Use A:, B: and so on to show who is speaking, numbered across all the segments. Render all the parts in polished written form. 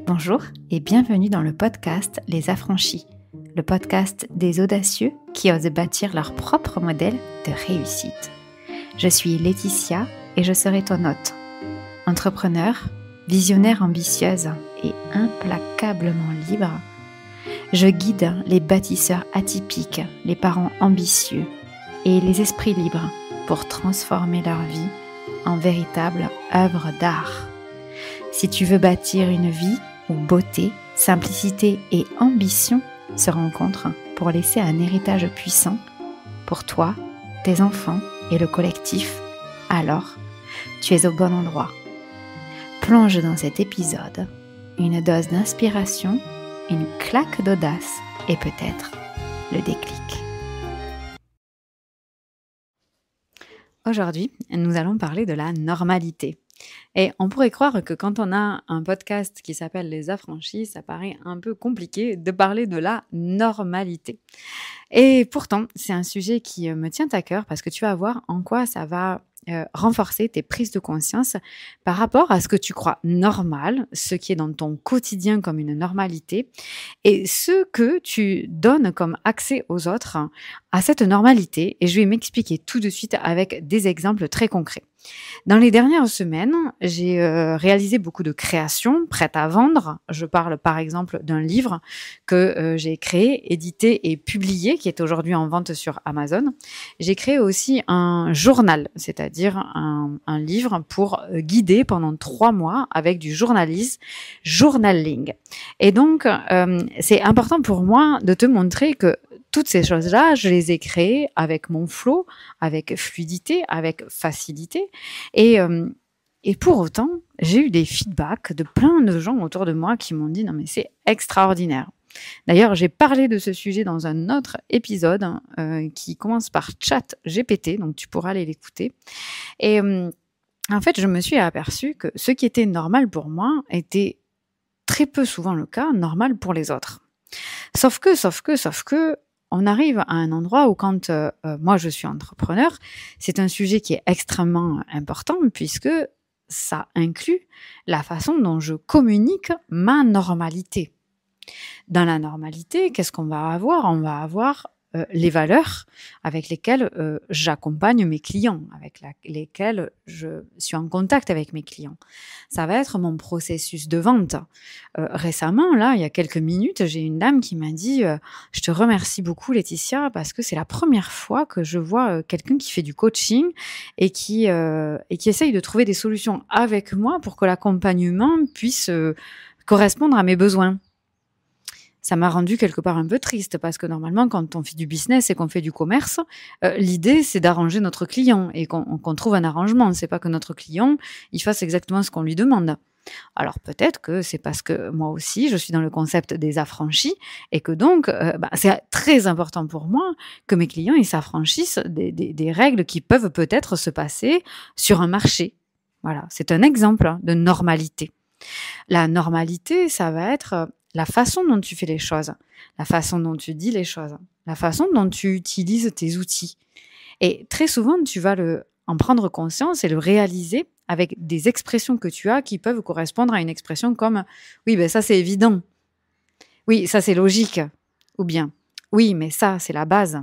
A: Bonjour et bienvenue dans le podcast Les Affranchis, le podcast des audacieux qui osent bâtir leur propre modèle de réussite. Je suis Laetitia et je serai ton hôte. Entrepreneur, visionnaire ambitieuse et implacablement libre, je guide les bâtisseurs atypiques, les parents ambitieux et les esprits libres pour transformer leur vie en véritable œuvre d'art. Si tu veux bâtir une vie où beauté, simplicité et ambition se rencontrent pour laisser un héritage puissant pour toi, tes enfants et le collectif, alors tu es au bon endroit. Plonge dans cet épisode une dose d'inspiration, une claque d'audace et peut-être le déclic. Aujourd'hui, nous allons parler de la normalité. Et on pourrait croire que quand on a un podcast qui s'appelle Les Affranchis, ça paraît un peu compliqué de parler de la normalité. Et pourtant, c'est un sujet qui me tient à cœur parce que tu vas voir en quoi ça va renforcer tes prises de conscience par rapport à ce que tu crois normal, ce qui est dans ton quotidien comme une normalité, et ce que tu donnes comme accès aux autres à cette normalité. Et je vais m'expliquer tout de suite avec des exemples très concrets. Dans les dernières semaines, j'ai réalisé beaucoup de créations prêtes à vendre. Je parle par exemple d'un livre que j'ai créé, édité et publié, qui est aujourd'hui en vente sur Amazon. J'ai créé aussi un journal, c'est-à-dire un livre pour guider pendant 3 mois avec du journaling. Et donc, c'est important pour moi de te montrer que toutes ces choses-là, je les ai créées avec mon flow, avec fluidité, avec facilité. Et pour autant, j'ai eu des feedbacks de plein de gens autour de moi qui m'ont dit « Non, mais c'est extraordinaire ». D'ailleurs, j'ai parlé de ce sujet dans un autre épisode qui commence par ChatGPT, donc tu pourras aller l'écouter. Et en fait, je me suis aperçue que ce qui était normal pour moi était très peu souvent le cas, normal pour les autres. Sauf que, on arrive à un endroit où quand moi je suis entrepreneur, c'est un sujet qui est extrêmement important puisque ça inclut la façon dont je communique ma normalité. Dans la normalité, qu'est-ce qu'on va avoir ? On va avoir les valeurs avec lesquelles j'accompagne mes clients, avec lesquelles je suis en contact avec mes clients. Ça va être mon processus de vente. Récemment, là, il y a quelques minutes, j'ai une dame qui m'a dit « Je te remercie beaucoup Laetitia parce que c'est la première fois que je vois quelqu'un qui fait du coaching et qui essaye de trouver des solutions avec moi pour que l'accompagnement puisse correspondre à mes besoins. » Ça m'a rendu quelque part un peu triste parce que normalement, quand on fait du business et qu'on fait du commerce, l'idée, c'est d'arranger notre client et qu'on trouve un arrangement. C'est pas que notre client, il fasse exactement ce qu'on lui demande. Alors peut-être que c'est parce que moi aussi, je suis dans le concept des affranchis et que donc, c'est très important pour moi que mes clients, ils s'affranchissent des règles qui peuvent peut-être se passer sur un marché. Voilà, c'est un exemple de normalité. La normalité, ça va être la façon dont tu fais les choses, la façon dont tu dis les choses, la façon dont tu utilises tes outils. Et très souvent, tu vas en prendre conscience et le réaliser avec des expressions que tu as qui peuvent correspondre à une expression comme « oui, ben ça c'est évident »,« oui, ça c'est logique » ou bien « oui, mais ça c'est la base ».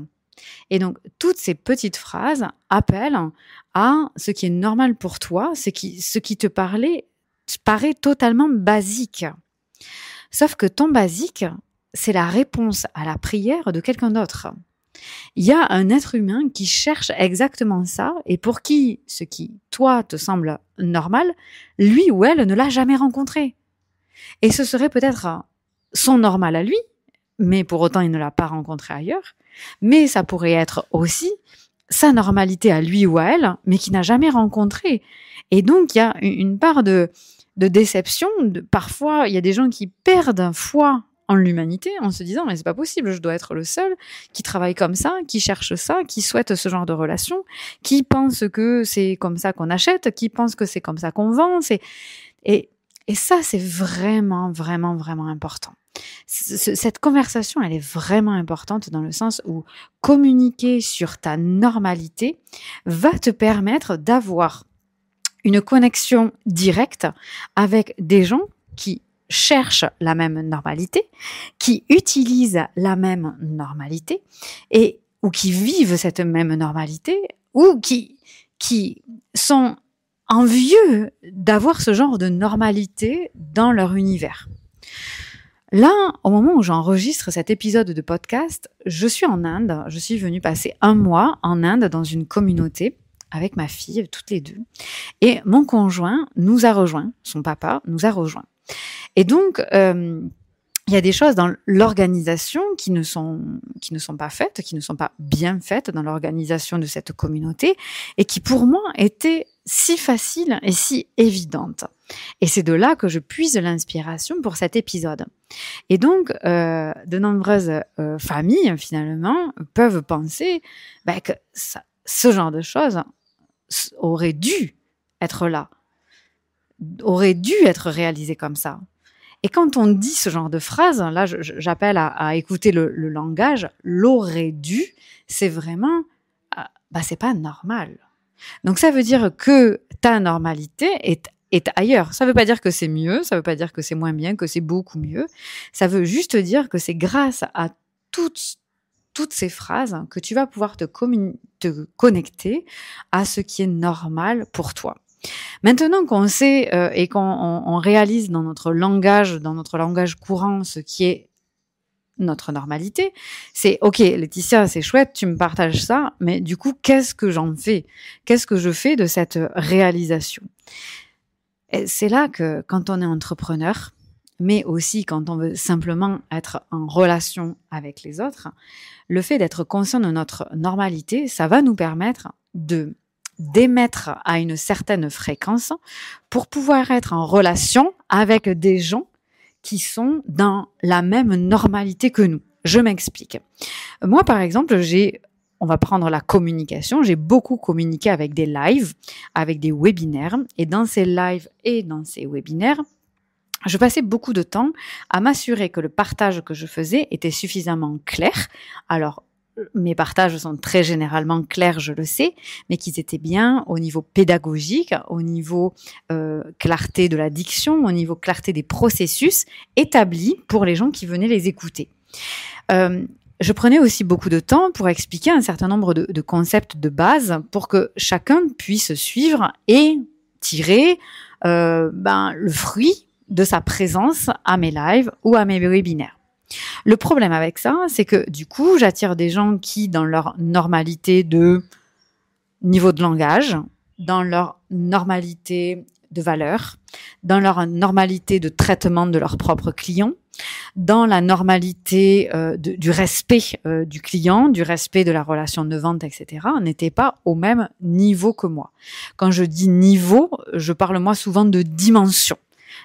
A: Et donc, toutes ces petites phrases appellent à ce qui est normal pour toi, ce qui te paraît totalement basique. Sauf que ton basique, c'est la réponse à la prière de quelqu'un d'autre. Il y a un être humain qui cherche exactement ça et pour qui ce qui, toi, te semble normal, lui ou elle ne l'a jamais rencontré. Et ce serait peut-être son normal à lui, mais pour autant il ne l'a pas rencontré ailleurs. Mais ça pourrait être aussi sa normalité à lui ou à elle, mais qui n'a jamais rencontré. Et donc il y a une part de déception. Parfois, il y a des gens qui perdent foi en l'humanité en se disant « mais c'est pas possible, je dois être le seul qui travaille comme ça, qui cherche ça, qui souhaite ce genre de relation, qui pense que c'est comme ça qu'on achète, qui pense que c'est comme ça qu'on vend. » Et ça, c'est vraiment, vraiment, vraiment important. Cette conversation, elle est vraiment importante dans le sens où communiquer sur ta normalité va te permettre d'avoir une connexion directe avec des gens qui cherchent la même normalité, qui utilisent la même normalité, et ou qui vivent cette même normalité, ou qui sont envieux d'avoir ce genre de normalité dans leur univers. Là, au moment où j'enregistre cet épisode de podcast, je suis en Inde. Je suis venue passer 1 mois en Inde dans une communauté avec ma fille, toutes les deux. Et mon conjoint nous a rejoints, son papa nous a rejoints. Et donc, il y a des choses dans l'organisation qui ne sont pas faites, qui ne sont pas bien faites dans l'organisation de cette communauté et qui pour moi étaient si faciles et si évidentes. Et c'est de là que je puise l'inspiration pour cet épisode. Et donc, de nombreuses familles, finalement, peuvent penser que ce genre de choses aurait dû être là, aurait dû être réalisé comme ça. Et quand on dit ce genre de phrase, là, j'appelle à écouter le langage, l'aurait dû, c'est vraiment, c'est pas normal. Donc, ça veut dire que ta normalité est ailleurs. Ça veut pas dire que c'est mieux, ça veut pas dire que c'est moins bien, que c'est beaucoup mieux. Ça veut juste dire que c'est grâce à toutes ces phrases que tu vas pouvoir te connecter à ce qui est normal pour toi. Maintenant qu'on sait et qu'on réalise dans notre langage courant ce qui est notre normalité, c'est ok, Laetitia, c'est chouette, tu me partages ça, mais du coup, qu'est-ce que j'en fais? Qu'est-ce que je fais de cette réalisation? Et c'est là que quand on est entrepreneur, mais aussi quand on veut simplement être en relation avec les autres, le fait d'être conscient de notre normalité, ça va nous permettre d'émettre à une certaine fréquence pour pouvoir être en relation avec des gens qui sont dans la même normalité que nous. Je m'explique. Moi, par exemple, on va prendre la communication, j'ai beaucoup communiqué avec des lives, avec des webinaires, et dans ces lives et dans ces webinaires, je passais beaucoup de temps à m'assurer que le partage que je faisais était suffisamment clair. Alors, mes partages sont très généralement clairs, je le sais, mais qu'ils étaient bien au niveau pédagogique, au niveau clarté de la diction, au niveau clarté des processus établis pour les gens qui venaient les écouter. Je prenais aussi beaucoup de temps pour expliquer un certain nombre de concepts de base pour que chacun puisse suivre et tirer le fruit de sa présence à mes lives ou à mes webinaires. Le problème avec ça, c'est que du coup, j'attire des gens qui, dans leur normalité de niveau de langage, dans leur normalité de valeur, dans leur normalité de traitement de leurs propres clients, dans la normalité du respect du client, du respect de la relation de vente, etc., n'étaient pas au même niveau que moi. Quand je dis niveau, je parle moi souvent de dimension.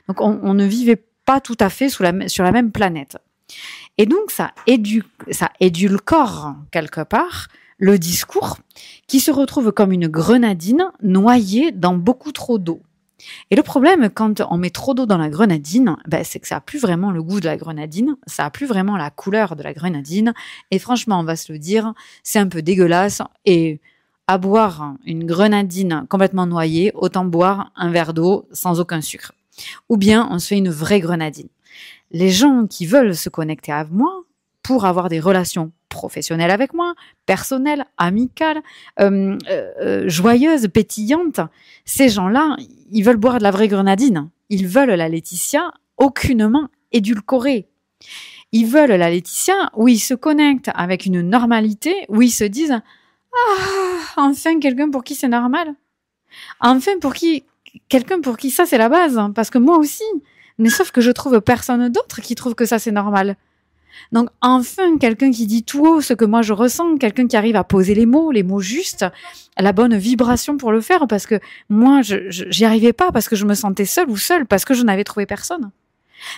A: Donc, on ne vivait pas tout à fait sur la même planète. Et donc, ça édulcore quelque part le discours qui se retrouve comme une grenadine noyée dans beaucoup trop d'eau. Et le problème, quand on met trop d'eau dans la grenadine, c'est que ça n'a plus vraiment le goût de la grenadine, ça n'a plus vraiment la couleur de la grenadine. Et franchement, on va se le dire, c'est un peu dégueulasse. Et à boire une grenadine complètement noyée, autant boire un verre d'eau sans aucun sucre. Ou bien, on se fait une vraie grenadine. Les gens qui veulent se connecter à moi pour avoir des relations professionnelles avec moi, personnelles, amicales, joyeuses, pétillantes, ces gens-là, ils veulent boire de la vraie grenadine. Ils veulent la Laetitia aucunement édulcorée. Ils veulent la Laetitia où ils se connectent avec une normalité, où ils se disent « Ah, enfin quelqu'un pour qui c'est normal. Enfin quelqu'un pour qui ça c'est la base, parce que moi aussi. » Mais sauf que je trouve personne d'autre qui trouve que ça c'est normal. Donc enfin quelqu'un qui dit tout haut ce que moi je ressens, quelqu'un qui arrive à poser les mots justes, la bonne vibration pour le faire, parce que moi j'y arrivais pas, parce que je me sentais seule ou seule, parce que je n'avais trouvé personne.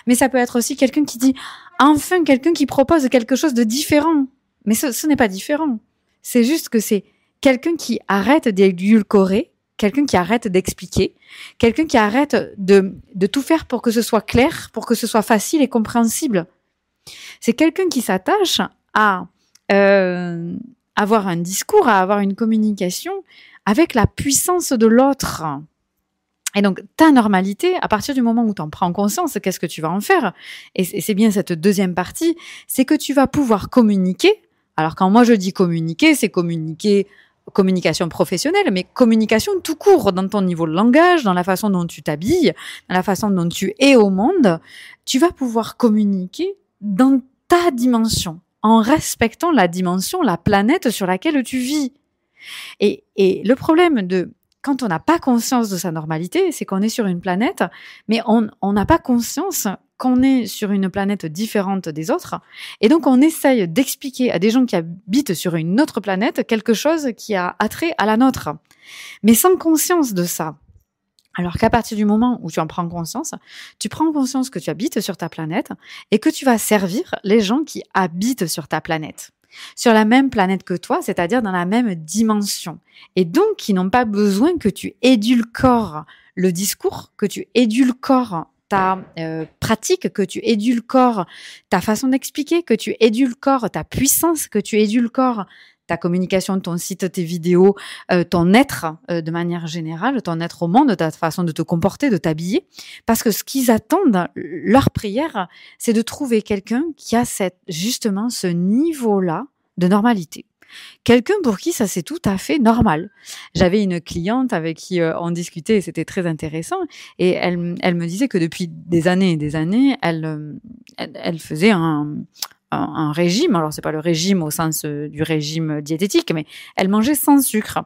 A: Mais ça peut être aussi quelqu'un qui dit enfin quelqu'un qui propose quelque chose de différent. Mais ce n'est pas différent. C'est juste que c'est quelqu'un qui arrête d'édulcorer, quelqu'un qui arrête d'expliquer, quelqu'un qui arrête de tout faire pour que ce soit clair, pour que ce soit facile et compréhensible. C'est quelqu'un qui s'attache à avoir un discours, à avoir une communication avec la puissance de l'autre. Et donc, ta normalité, à partir du moment où tu en prends conscience, qu'est-ce que tu vas en faire? Et c'est bien cette deuxième partie, c'est que tu vas pouvoir communiquer. Alors, quand moi je dis communiquer, c'est communiquer, communication professionnelle, mais communication tout court, dans ton niveau de langage, dans la façon dont tu t'habilles, dans la façon dont tu es au monde. Tu vas pouvoir communiquer dans ta dimension, en respectant la dimension, la planète sur laquelle tu vis. Et le problème quand on n'a pas conscience de sa normalité, c'est qu'on est sur une planète, mais on n'a pas conscience qu'on est sur une planète différente des autres. Et donc, on essaye d'expliquer à des gens qui habitent sur une autre planète quelque chose qui a attrait à la nôtre, mais sans conscience de ça. Alors qu'à partir du moment où tu en prends conscience, tu prends conscience que tu habites sur ta planète et que tu vas servir les gens qui habitent sur ta planète. Sur la même planète que toi, c'est-à-dire dans la même dimension. Et donc, qui n'ont pas besoin que tu édulcores le discours, que tu édulcores ta pratique, que tu édulcores ta façon d'expliquer, que tu édulcores ta puissance, que tu édulcores ta communication, ton site, tes vidéos, ton être de manière générale, ton être au monde, ta façon de te comporter, de t'habiller. Parce que ce qu'ils attendent, leur prière, c'est de trouver quelqu'un qui a justement ce niveau-là de normalité. Quelqu'un pour qui ça c'est tout à fait normal. J'avais une cliente avec qui on discutait et c'était très intéressant et elle me disait que depuis des années et des années, elle faisait un régime. Alors, c'est pas le régime au sens du régime diététique, mais elle mangeait sans sucre.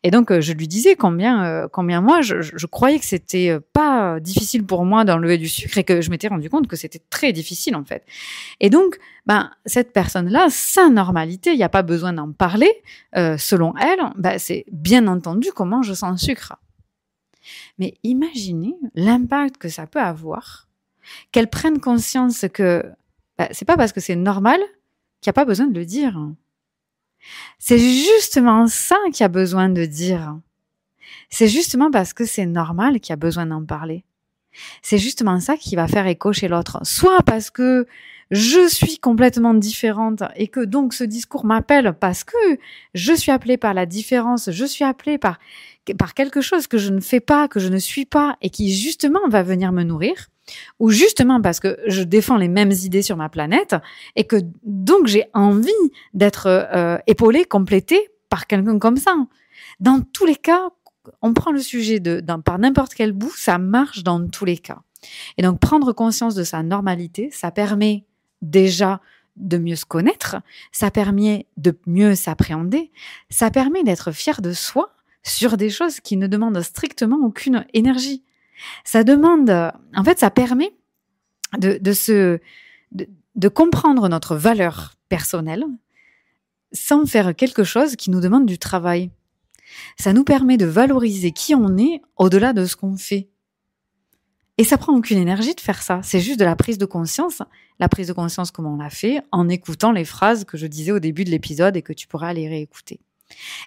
A: Et donc, je lui disais combien moi, je croyais que c'était pas difficile pour moi d'enlever du sucre et que je m'étais rendu compte que c'était très difficile, en fait. Et donc, cette personne-là, sa normalité, il n'y a pas besoin d'en parler, selon elle, c'est bien entendu qu'on mange sans sucre. Mais imaginez l'impact que ça peut avoir, qu'elle prenne conscience que c'est pas parce que c'est normal qu'il n'y a pas besoin de le dire. C'est justement ça qu'il y a besoin de dire. C'est justement parce que c'est normal qu'il y a besoin d'en parler. C'est justement ça qui va faire écho chez l'autre. Soit parce que je suis complètement différente et que donc ce discours m'appelle parce que je suis appelée par la différence, je suis appelée par quelque chose que je ne fais pas, que je ne suis pas et qui justement va venir me nourrir. Ou justement parce que je défends les mêmes idées sur ma planète et que donc j'ai envie d'être épaulée, complétée par quelqu'un comme ça. Dans tous les cas, on prend le sujet par n'importe quel bout, ça marche dans tous les cas. Et donc prendre conscience de sa normalité, ça permet déjà de mieux se connaître, ça permet de mieux s'appréhender, ça permet d'être fier de soi sur des choses qui ne demandent strictement aucune énergie. Ça permet de comprendre notre valeur personnelle sans faire quelque chose qui nous demande du travail. Ça nous permet de valoriser qui on est au-delà de ce qu'on fait. Et ça prend aucune énergie de faire ça. C'est juste de la prise de conscience. La prise de conscience comme on l'a fait en écoutant les phrases que je disais au début de l'épisode et que tu pourras aller réécouter.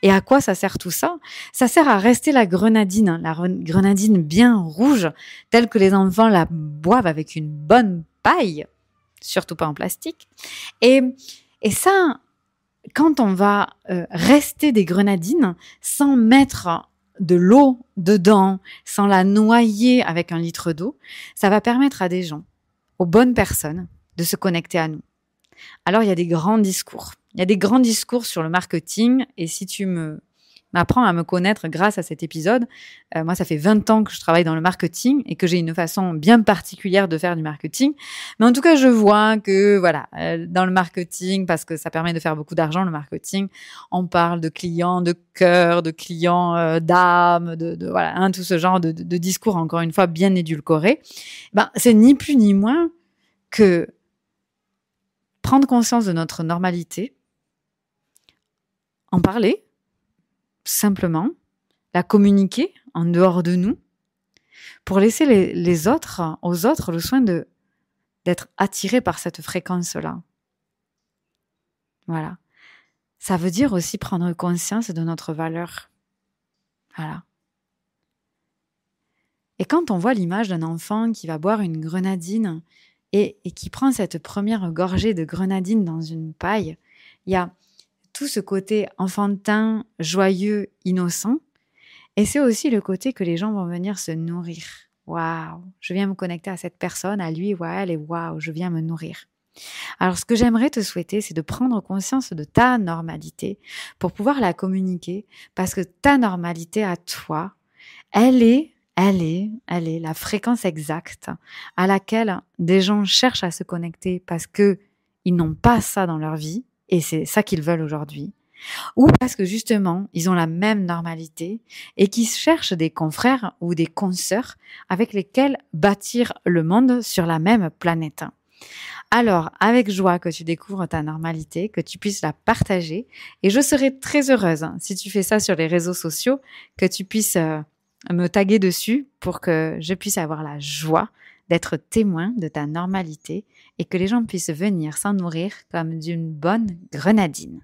A: Et à quoi ça sert tout ça? Ça sert à rester la grenadine bien rouge, telle que les enfants la boivent avec une bonne paille, surtout pas en plastique. Et ça, quand on va rester des grenadines sans mettre de l'eau dedans, sans la noyer avec 1 litre d'eau, ça va permettre à des gens, aux bonnes personnes, de se connecter à nous. Alors, il y a des grands discours. Il y a des grands discours sur le marketing et si tu m'apprends à me connaître grâce à cet épisode, moi, ça fait 20 ans que je travaille dans le marketing et que j'ai une façon bien particulière de faire du marketing. Mais en tout cas, je vois que, dans le marketing, parce que ça permet de faire beaucoup d'argent, le marketing, on parle de clients de cœur, de clients d'âme, tout ce genre de discours, encore une fois, bien édulcorés. C'est ni plus ni moins que prendre conscience de notre normalité, en parler, simplement, la communiquer en dehors de nous, pour laisser aux autres le soin d'être attirés par cette fréquence-là. Voilà. Ça veut dire aussi prendre conscience de notre valeur. Voilà. Et quand on voit l'image d'un enfant qui va boire une grenadine et qui prend cette première gorgée de grenadine dans une paille, il y a tout ce côté enfantin, joyeux, innocent. Et c'est aussi le côté que les gens vont venir se nourrir. Waouh, je viens me connecter à cette personne, à lui ou à elle, et waouh, je viens me nourrir. Alors, ce que j'aimerais te souhaiter, c'est de prendre conscience de ta normalité pour pouvoir la communiquer, parce que ta normalité à toi, elle est la fréquence exacte à laquelle des gens cherchent à se connecter parce que ils n'ont pas ça dans leur vie et c'est ça qu'ils veulent aujourd'hui. Ou parce que justement, ils ont la même normalité et qu'ils cherchent des confrères ou des consoeurs avec lesquels bâtir le monde sur la même planète. Alors, avec joie que tu découvres ta normalité, que tu puisses la partager. Et je serai très heureuse si tu fais ça sur les réseaux sociaux, que tu puisses me taguer dessus pour que je puisse avoir la joie d'être témoin de ta normalité et que les gens puissent venir s'en nourrir comme d'une bonne grenadine.